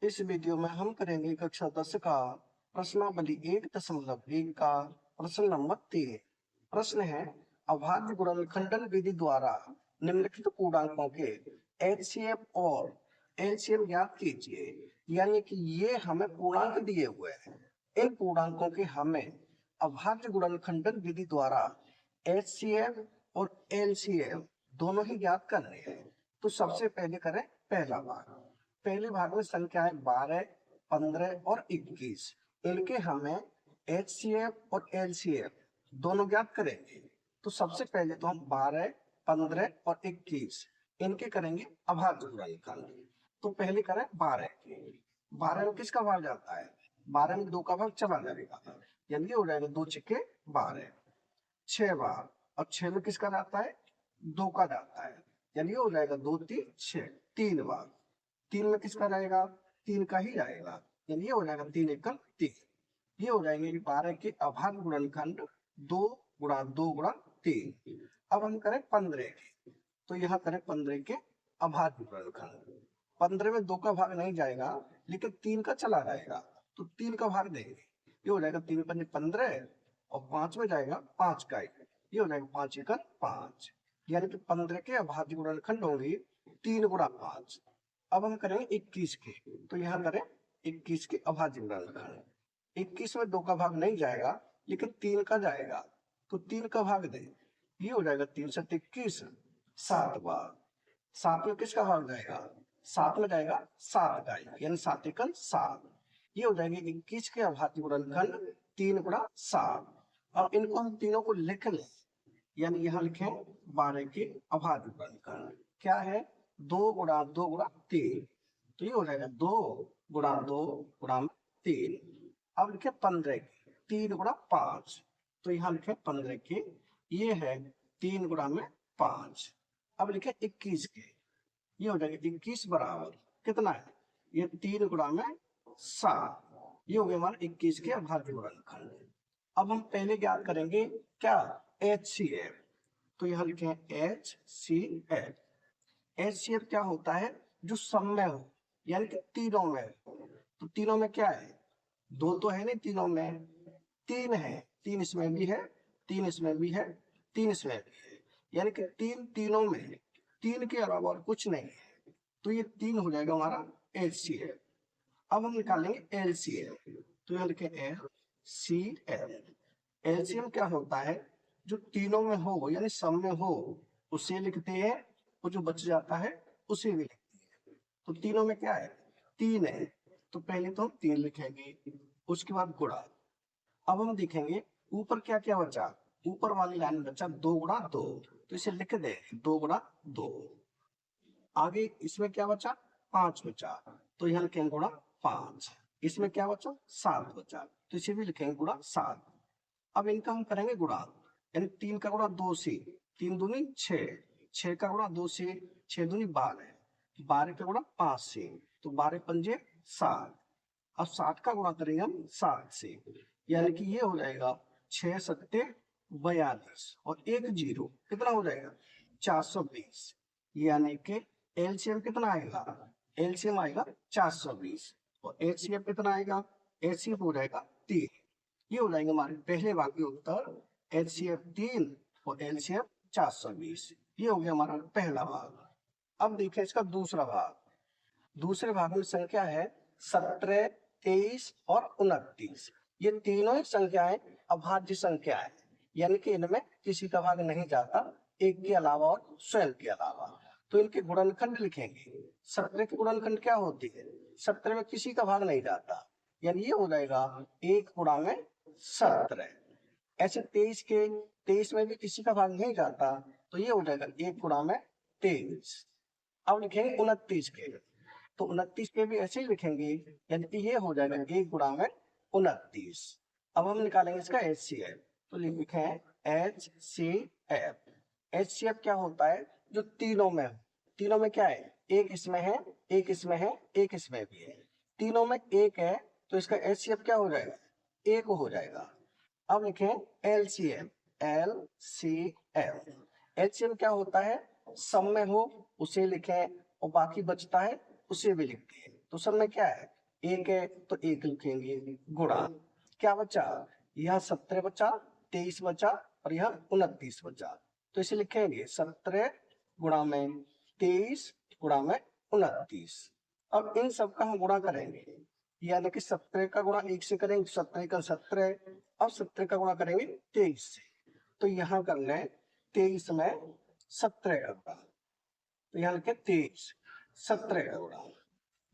इस वीडियो में हम करेंगे कक्षा 10 का प्रश्नावली 1.1 का प्रश्न नंबर 3। प्रश्न है, अभाज्य गुणनखंडन विधि द्वारा निम्नलिखित पूर्णांकों के एचसीएफ और एलसीएम ज्ञात कीजिए। यानी कि ये हमें पूर्णांक दिए हुए हैं, इन पूर्णांकों के हमें अभाज्य गुणनखंडन विधि द्वारा एचसीएफ और एलसीएम दोनों ही ज्ञात करने हैं। तो सबसे पहले करें पहला भाग। पहले भाग में संख्याएं 12, 15 और 21, इनके हमें एचसीएफ और एलसीएफ दोनों ज्ञात करेंगे। तो सबसे पहले तो हम 12, 15 और 21 इनके करेंगे अभाज्य गुणनखंड। तो पहले करें 12 के। 12 में किसका भाग जाता है? 12 में 2 का भाग चला जाएगा, यानी हो जाएगा 2 छक्के 12, 6 बार। और 6 में किसका जाता है? 2 का जाता है, यानी हो जाएगा 2 3 6, 3 बार। 3 में किसका जाएगा? 3 का ही जाएगा, यानी ये हो जाएगा 3 एकम 3। ये हो जाएंगे 12 के अभाज्य गुणनखंड 2 गुणा 2 गुणा 3। अब हम करें 15 के। तो यहाँ करें 15 के अभाज्य गुणनखंड। 15 में 2 का भाग नहीं जाएगा, लेकिन 3 का चला जाएगा, तो 3 का भाग देंगे। ये हो जाएगा 3 पंजे 15 और 5 में जाएगा 5 का एक, ये हो जाएगा 5 एकम 5। यानी कि 15 के अभाज्य गुणनखंड होंगे 3 गुणा 5। अब हम करेंगे 21 के। तो यहाँ करें 21 के अभाज्य गुणनखंड। 21 में 2 का भाग नहीं जाएगा, लेकिन 3 का जाएगा, तो 3 का भाग दें। ये हो जाएगा 3 7 21, 7 बार। 7 में किसका भाग जाएगा? 7 में जाएगा 7 का, यानी 7 एकम 7। ये हो जाएंगे 21 के अभाज्य गुणनखंड 3 गुणा 7। अब इनको हम तीनों को लिख लें, यानी यहाँ लिखें 12 के अभाज्य गुणनखंड क्या है? 2 गुणा 2 गुणा 3। तो ये हो जाएगा 2 गुणा 2 गुणा 3। अब लिखे 15 के 3 गुणा 5। तो यहाँ लिखे 15 के, ये है 3 गुणा में 5। अब लिखे 21 के। ये हो जाएगा 21 बराबर कितना है? ये 3 गुणा में 7। ये हो गया हमारा 21 के अभाज्य गुणनखंड। अब हम पहले ज्ञात करेंगे क्या? एचसीएफ। तो यहाँ लिखे एचसीएफ। एचसीएफ क्या होता है? जो सम में हो, यानी कि तीनों में। तो तीनों में क्या है? 2 तो है नहीं तीनों में, 3 है। 3 इसमें भी है, 3 इसमें भी है, 3 इसमें भी है, यानी कि 3 तीनों में, 3 के अलावा और कुछ नहीं है। तो ये 3 हो जाएगा हमारा एचसीएफ। अब हम निकालेंगे एलसीएम। तो यहाँ लिखे एलसीएम। एलसीएम क्या होता है? जो तीनों में हो, यानी सम में हो, उसे लिखते हैं, और जो बच जाता है उसे भी लिखते हैं। तो तीनों में क्या है? 3 है, तो पहले तो हम 3 लिखेंगे, उसके बाद गुणा। अब हम देखेंगे ऊपर क्या क्या बचा। ऊपर वाली लाइन बचा 2 गुणा 2, तो इसे लिख दे 2 गुणा 2। आगे इसमें क्या बचा? 5 बचा, तो यहाँ लिखेंगे गुणा 5। इसमें क्या बचा? 7 बचा, तो इसे भी लिखेंगे गुणा 7। अब इनका हम करेंगे गुणा, यानी 3 का गुणा 2 से, 3 दूनी 6, 6 का गुणा 2 से, 6 दूनी 12, 12 का गुणा 5 से, तो 12 पंजे 7। अब 7 का गुणा करेंगे हम 7 से, यानी कि ये हो जाएगा 6 सत्ते 42 और 1 जीरो, कितना हो जाएगा? 420। यानी कि एलसीएम कितना आएगा? एलसीएम आएगा 420 और एचसीएफ कितना आएगा? एचसीएफ हो जाएगा 3। ये हो जाएंगे हमारे पहले भाग के उत्तर, एचसीएफ 3 और एलसीएफ 420। ये हो गया हमारा पहला भाग। अब देखिए इसका दूसरा भाग। दूसरे भाग में संख्या है 17, 23 और 29। ये तीनों ही संख्याएं अभाज्य संख्या है, यानी कि इनमें किसी का भाग नहीं जाता, एक के अलावा और स्वयं के अलावा। तो इनके गुणनखंड लिखेंगे। 17 के गुणनखंड क्या होती है? 17 में किसी का भाग नहीं जाता, यानी ये हो जाएगा 1 गुणा में 17। ऐसे 23 के, 23 में भी किसी का भाग नहीं जाता, तो ये हो जाएगा 1 गुणा में 23। अब लिखेंगे 29 के। तो 29 के भी ऐसे ही लिखेंगे, यानी कि ये हो जाएगा 1 गुणा में 29। अब हम निकालेंगे इसका एचसीएफ। तो लिखे एचसीएफ। एचसीएफ क्या होता है? जो तीनों में, तीनों में क्या है? एक इसमें है, एक इसमें है, एक इसमें भी है, तीनों में एक है, तो इसका एचसीएफ क्या हो जाएगा? 1 हो जाएगा। अब लिखें एलसीएम। एलसीएम। एलसीएम क्या होता है? सम में हो उसे लिखें, और बाकी बचता है उसे भी लिखते हैं। तो सब में क्या है, एक है तो एक लिखेंगे, गुणा क्या बचा, यहाँ 17 बचा, 23 बचा और यहाँ 29 बचा। तो इसे लिखेंगे 17 गुणा में 23 गुणा में 29। अब इन सब का हम गुणा करेंगे, यानी कि 17 का गुणा 1 से करेंगे, 17 का 17। अब 17 का गुणा करेंगे 23 से, तो यहाँ कर लें 23 में 17 का गुणा, तो यहाँ लिखे 23 17 का गुणा,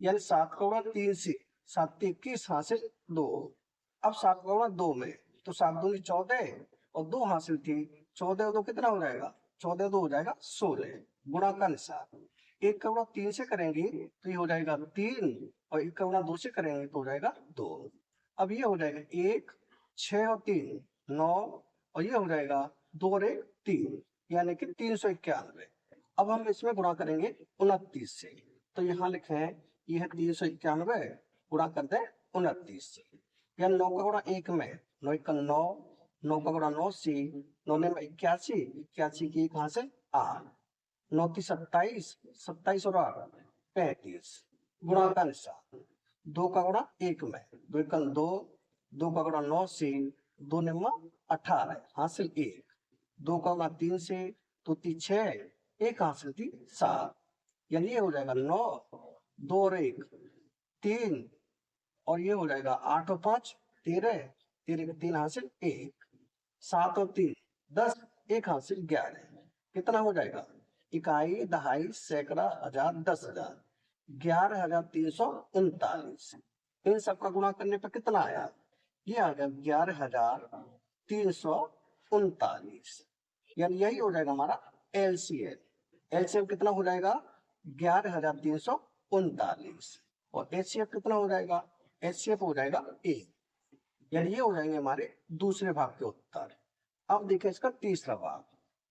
यानी 7 का गुणा 3 से, 7 21 हासिल 2। अब 7 का गुणा 2 में, तो 7 दूनी 14 और 2 हासिल थी, 14 और 2 कितना हो जाएगा, 14 2 हो जाएगा 16, गुणा का निशान। 1 का गुणा 3 से करेंगे तो ये हो जाएगा 3 और 1 का गुणा 2 से करेंगे तो हो जाएगा 2। अब ये हो जाएगा 1 6 और 3 9 और ये हो जाएगा 2 और 1 3, यानी कि 391। अब हम इसमें गुणा करेंगे 29 से, तो यहाँ लिखे हैं ये है 391 गुणा कर दे 29 से, यानी 9 का गुणा 1 में, 9 1 9, 9 का गुणा 9 से, 9 में 81, 81 की 1 हासिल 8, 9 की 27, 27 और 8 35, गुणा का निशान। 2 का गुणा 1 में, 2 1 2, 2 का गुणा 9 से, 2 निम्मा 18 हासिल 1, 2 का गुणा 3 से तो 3 6, 1 हासिल थी 7, यानी ये हो जाएगा 9 2 और 1 3 और ये हो जाएगा 8 और 5 13, 13 का 3 हासिल 1, 7 और 3 10, 1 हासिल 11, कितना हो जाएगा, इकाई दहाई सैकड़ा हजार 10,000 11,339। इन सबका गुणा करने पर कितना आया, ये आ गया 11,339, यानी यही हो जाएगा हमारा एलसीएम। एलसीएम कितना हो जाएगा 11,339 और एचसीएफ कितना हो जाएगा, एचसीएफ हो जाएगा 1, यानी ये हो जाएंगे हमारे दूसरे भाग के उत्तर। अब देखिए इसका तीसरा भाग।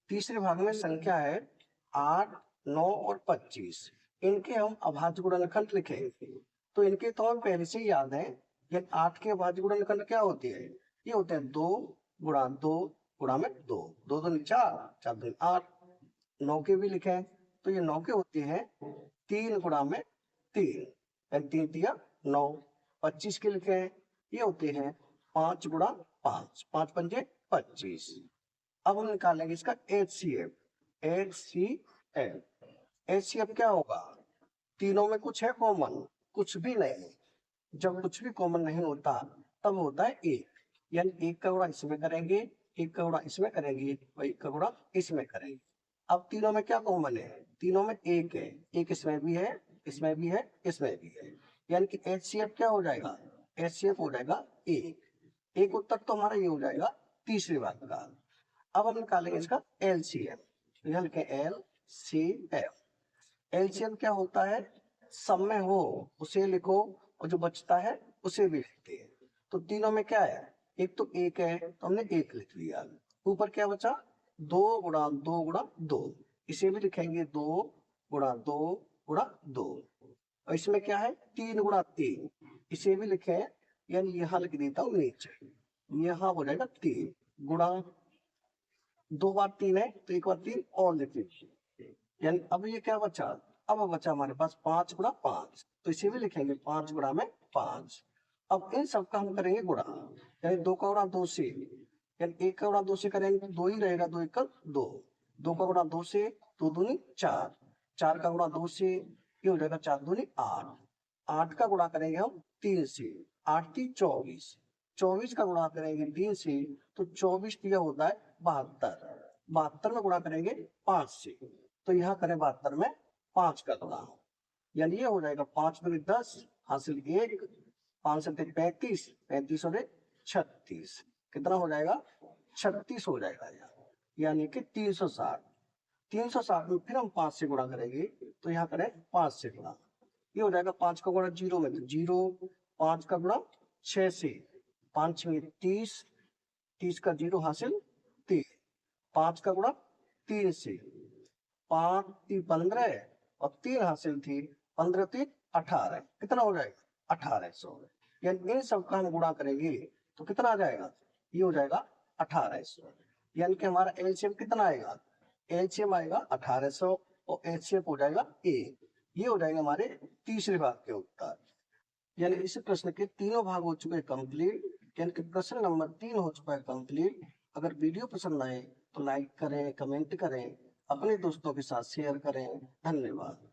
तीसरे भाग में संख्या है 8 9 और 25, इनके हम अभाज्य गुणनखंड लिखेंगे। तो इनके तो हम पहले से ही याद है, ये 8 के अभाज्य गुणनखंड क्या होते हैं, ये होते हैं 2 गुणा 2 गुणा में 2, 2 2 4 4 2 8। 9 के भी लिखे तो ये 9 के होते हैं 3 गुणा में 3, 3 दिया 9। 25 के लिखे हैं, ये होते हैं 5 गुणा 5, 5 पंजे 25। अब हम निकालेंगे इसका एचसीएफ। एचसीएफ एचसीएफ क्या होगा, तीनों में कुछ है कॉमन, कुछ भी नहीं। जब कुछ भी कॉमन नहीं होता तब होता है 1, यानी 1 का गुणा इसमें करेंगे, 1 का गुणा इसमें करेंगे और 1 का गुणा इसमें करेंगे। अब तीनों में क्या कॉमन है, तीनों में 1 है, 1 इसमें भी है, इसमें भी है, इसमें भी है, यानी कि एचसीएफ क्या हो जाएगा, एचसीएफ हो जाएगा 1। एक उत्तर तो हमारा ये हो जाएगा तीसरी बात का। अब हम निकालेंगे इसका एलसीएम, यहाँ लिखे एलसीएम। एलसीएम क्या होता है, सब में हो उसे लिखो और जो बचता है उसे भी लिखते हैं। तो तीनों में क्या है, एक तो 1 है तो हमने 1 लिख लिया, ऊपर क्या बचा 2 गुणा 2 गुणा 2, इसे भी लिखेंगे 2 गुणा 2 गुणा 2। और इसमें क्या है 3 गुणा 3, इसे भी लिखे, यानी यहाँ लिख देता हूँ नीचे, यहाँ हो जाएगा 3 गुणा 2 बार 3 है तो 1 बार 3 और लिख लीजिए, यानी अब ये क्या बचा, अब बचा हमारे पास 5 गुणा 5, तो इसे भी लिखेंगे 5 गुणा में 5। अब इन सबका हम करेंगे गुणा, यानी 2 का गुणा 2 से, यानी 1 का गुणा 2 से करेंगे तो 2 ही रहेगा, 2 1 2, 2 का गुणा 2 से 2 दूनी 4, 4 का गुणा 2 से ये हो जाएगा 4 दूनी 8, 8 का गुणा करेंगे हम 3 से, 8 3 24, 24 का गुणा करेंगे 3 से तो 24 दिया होता है 72, 72 में गुणा करेंगे 5 से, तो यहाँ करें 72 में 5 का गुणा, यानी ये हो जाएगा 5 में 10 हासिल 1, 5 से 35, 35 और 36, कितना हो जाएगा 36 हो जाएगा, यानी कि 360। 360 में फिर हम 5 से गुणा करेंगे तो यहाँ करें 5 से गुणा, ये हो जाएगा 5 का गुणा 0 में तो 0, 5 का गुणा 6 से, 5 में 30, 30 का 0 हासिल 3, 5 का गुणा 3 से, 5 3 15 और 3 हासिल थी 15 3 18, कितना हो जाएगा 1800, यानी इन सब का हम गुणा करेंगे तो कितना आ जाएगा, ये हो जाएगा 1800, यानी कि हमारा एलसीएम कितना आएगा, एलसीएम आएगा 1800 और एचसीएफ हो जाएगा 1, ये हो जाएंगे हमारे तीसरे भाग के उत्तर। यानी इस प्रश्न के तीनों भाग हो चुके हैं कंप्लीट, यानी कि प्रश्न नंबर 3 हो चुका है कंप्लीट। अगर वीडियो पसंद आए तो लाइक करें, कमेंट करें, अपने दोस्तों के साथ शेयर करें। धन्यवाद।